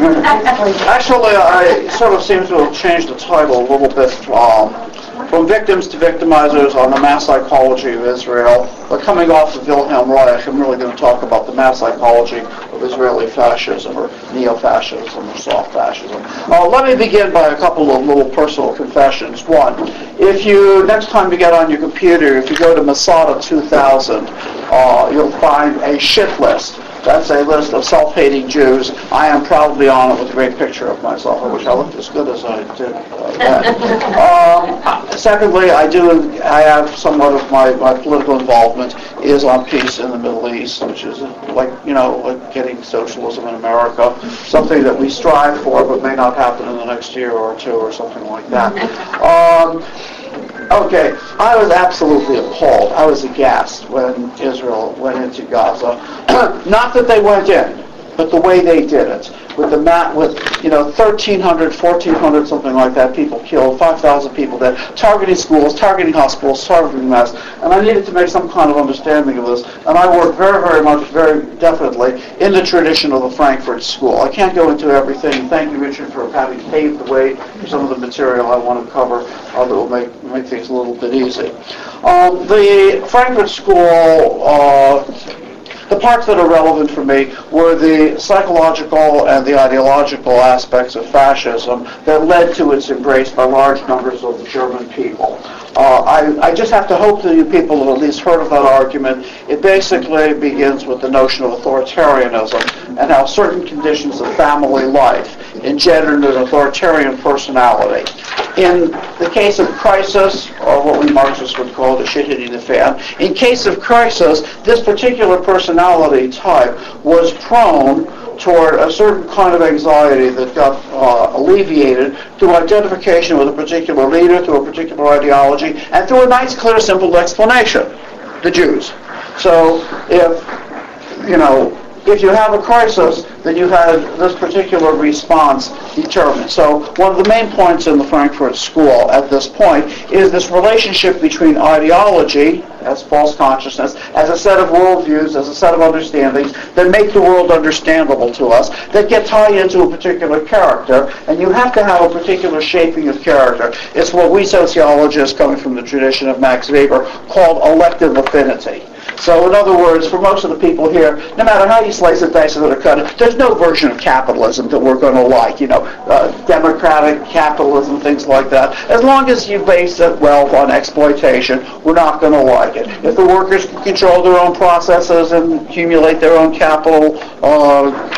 Actually, I sort of seem to have changed the title a little bit from victims to victimizers on the mass psychology of Israel. But coming off of Wilhelm Reich, I'm really going to talk about the mass psychology of Israeli fascism, or neo-fascism, or soft fascism. Let me begin by a couple of little personal confessions. One, if you, next time you get on your computer, if you go to Masada 2000, you'll find a shit list. That's a list of self-hating Jews. I am proudly on it with a great picture of myself. I wish I looked as good as I did then. Secondly, I have somewhat of my political involvement is on peace in the Middle East, which is like getting socialism in America, something that we strive for but may not happen in the next year or two or something like that. Okay, I was absolutely appalled. I was aghast when Israel went into Gaza. Not that they went in, but the way they did it. With 1,300, 1,400, something like that, people killed, 5,000 people dead, targeting schools, targeting hospitals, targeting mass. And I needed to make some kind of understanding of this. And I work very, very much, very definitely in the tradition of the Frankfurt School. I can't go into everything. Thank you, Richard, for having paved the way for some of the material I want to cover that will make things a little bit easy. The Frankfurt School... The parts that are relevant for me were the psychological and the ideological aspects of fascism that led to its embrace by large numbers of the German people. I just have to hope that you people have at least heard of that argument. It basically begins with the notion of authoritarianism and how certain conditions of family life engendered an authoritarian personality. In the case of crisis, or what we Marxists would call the shit hitting the fan, in case of crisis, this particular personality type was prone toward a certain kind of anxiety that got alleviated through identification with a particular leader, through a particular ideology, and through a nice, clear, simple explanation: the Jews. So if you have a crisis, then you had this particular response determined. So one of the main points in the Frankfurt School at this point is this relationship between ideology, as false consciousness, as a set of worldviews, as a set of understandings that make the world understandable to us, that get tied into a particular character, and you have to have a particular shaping of character. It's what we sociologists, coming from the tradition of Max Weber, called elective affinity. So in other words, for most of the people here, no matter how you slice it, dice it, or cut it, there's no version of capitalism that we're going to like, democratic capitalism, things like that. As long as you base it well on exploitation, we're not going to like it. If the workers can control their own processes and accumulate their own capital,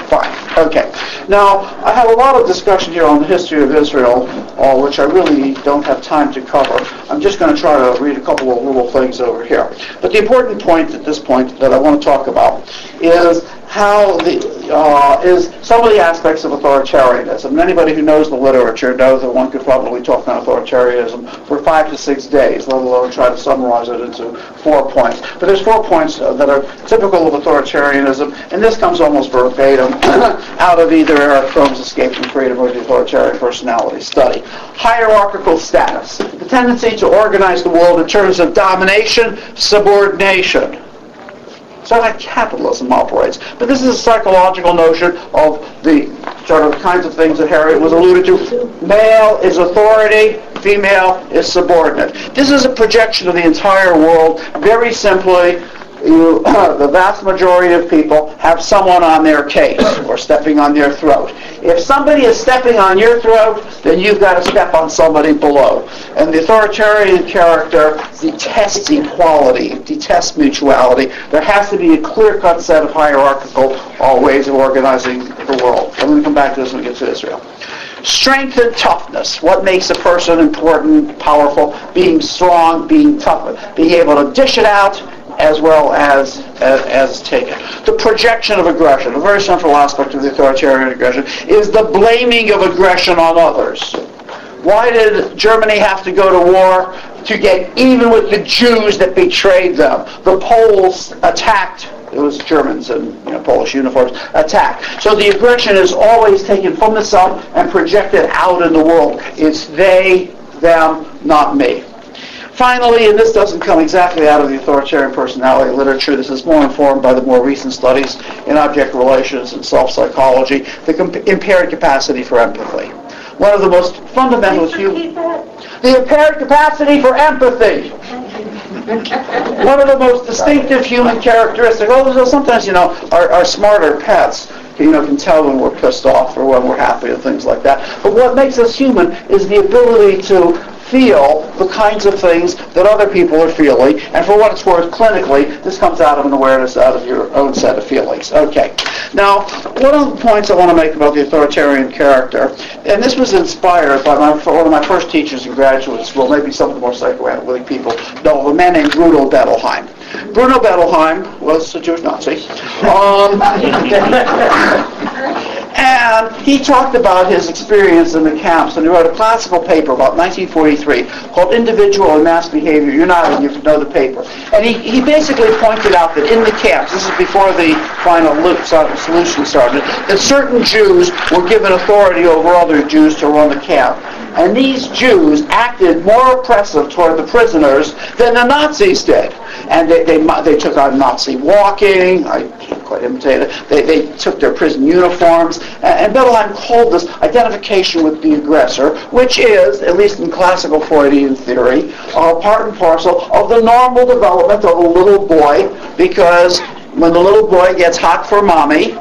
fine. Okay. Now, I have a lot of discussion here on the history of Israel, which I really don't have time to cover. I'm just going to try to read a couple of little things over here. But the important point at this point that I want to talk about is how is some of the aspects of authoritarianism. And anybody who knows the literature knows that one could probably talk on authoritarianism for 5 to 6 days, let alone try to summarize it into 4 points. But there's 4 points that are typical of authoritarianism, and this comes almost verbatim out of either Eric Fromm's Escape from Freedom or the Authoritarian Personality Study. Hierarchical status, the tendency to organize the world in terms of domination, subordination. So that capitalism operates. But this is a psychological notion of the sort of kinds of things that Harriet was alluded to. Male is authority, female is subordinate. This is a projection of the entire world. Very simply, the vast majority of people have someone on their case or stepping on their throat. If somebody is stepping on your throat, then you've got to step on somebody below. And the authoritarian character detests equality, detests mutuality. There has to be a clear-cut set of hierarchical ways of organizing the world. I'm going to come back to this when we get to Israel. Strength and toughness. What makes a person important, powerful? Being strong, being tough, being able to dish it out as well as take it. The projection of aggression, a very central aspect of the authoritarian aggression, is the blaming of aggression on others. Why did Germany have to go to war? To get even with the Jews that betrayed them. The Poles attacked. It was Germans in Polish uniforms attacked. So the aggression is always taken from the self and projected out in the world. It's they, them, not me. Finally, and this doesn't come exactly out of the authoritarian personality literature, this is more informed by the more recent studies in object relations and self-psychology, the impaired capacity for empathy. One of the most fundamental the impaired capacity for empathy. One of the most distinctive human characteristics. Although sometimes, our smarter pets, can tell when we're pissed off or when we're happy and things like that. But what makes us human is the ability to feel the kinds of things that other people are feeling, and for what it's worth, clinically, this comes out of an awareness out of your own set of feelings. Okay. Now, one of the points I want to make about the authoritarian character, and this was inspired by one of my first teachers in graduate school, maybe some of the more psychoanalytic people know of, a man named Bruno Bettelheim. Bruno Bettelheim was a Jewish Nazi. And he talked about his experience in the camps, and he wrote a classical paper about 1943 called Individual and Mass Behavior United. You know the paper. And he basically pointed out that in the camps, this is before the final solution started, that certain Jews were given authority over other Jews to run the camp. And these Jews acted more oppressive toward the prisoners than the Nazis did. And they took on Nazi walking. I can't quite imitate it. They took their prison uniforms. And Bettelheim called this identification with the aggressor, which is, at least in classical Freudian theory, part and parcel of the normal development of a little boy, because when the little boy gets hot for mommy,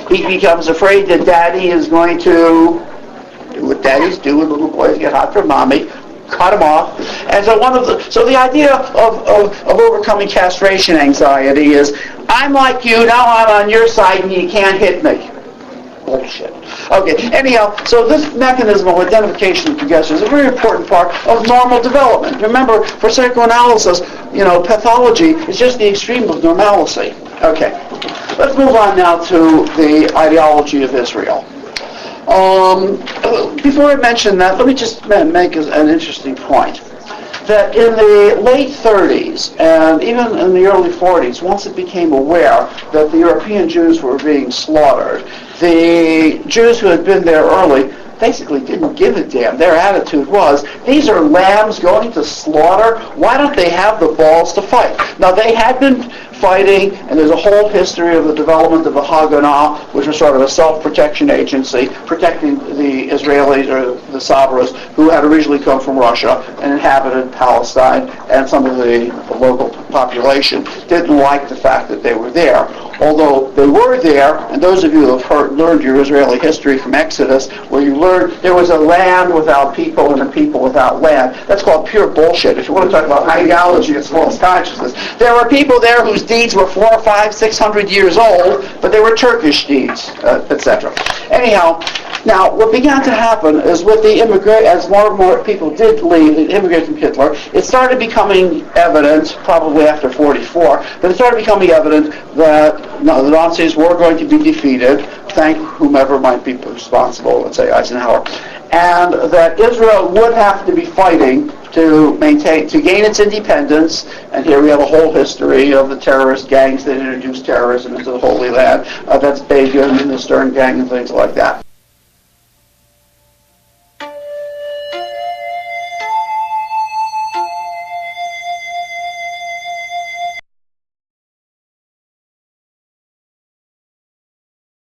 he becomes afraid that daddy is going to do what daddies do when little boys get hot for mommy, cut him off. And so the idea of overcoming castration anxiety is, I'm like you, now I'm on your side and you can't hit me. Bullshit. Okay, anyhow, so this mechanism of identification with aggressor is a very important part of normal development. Remember, for psychoanalysis, pathology is just the extreme of normalcy. Okay, let's move on now to the ideology of Israel. Before I mention that, let me just make an interesting point. That in the late 30s and even in the early 40s, once it became aware that the European Jews were being slaughtered, the Jews who had been there early basically didn't give a damn. Their attitude was, these are lambs going to slaughter. Why don't they have the balls to fight? Now, they had been fighting, and there's a whole history of the development of the Haganah, which was sort of a self-protection agency, protecting the Israelis, or the Sabras, who had originally come from Russia and inhabited Palestine, and some of the local population didn't like the fact that they were there. Although they were there, and those of you who have learned your Israeli history from Exodus, where you learned there was a land without people and a people without land. That's called pure bullshit. If you want to talk about ideology as well as consciousness, there were people there whose deeds were 400, 500, 600 years old, but they were Turkish deeds, etc. Anyhow, now what began to happen is with the as more and more people did leave and immigrate from Hitler, it started becoming evident, probably after 44, but it started becoming evident that the Nazis were going to be defeated, thank whomever might be responsible, let's say Eisenhower, and that Israel would have to be fighting to gain its independence. And here we have a whole history of the terrorist gangs that introduced terrorism into the Holy Land. That's Begin and the Stern Gang and things like that.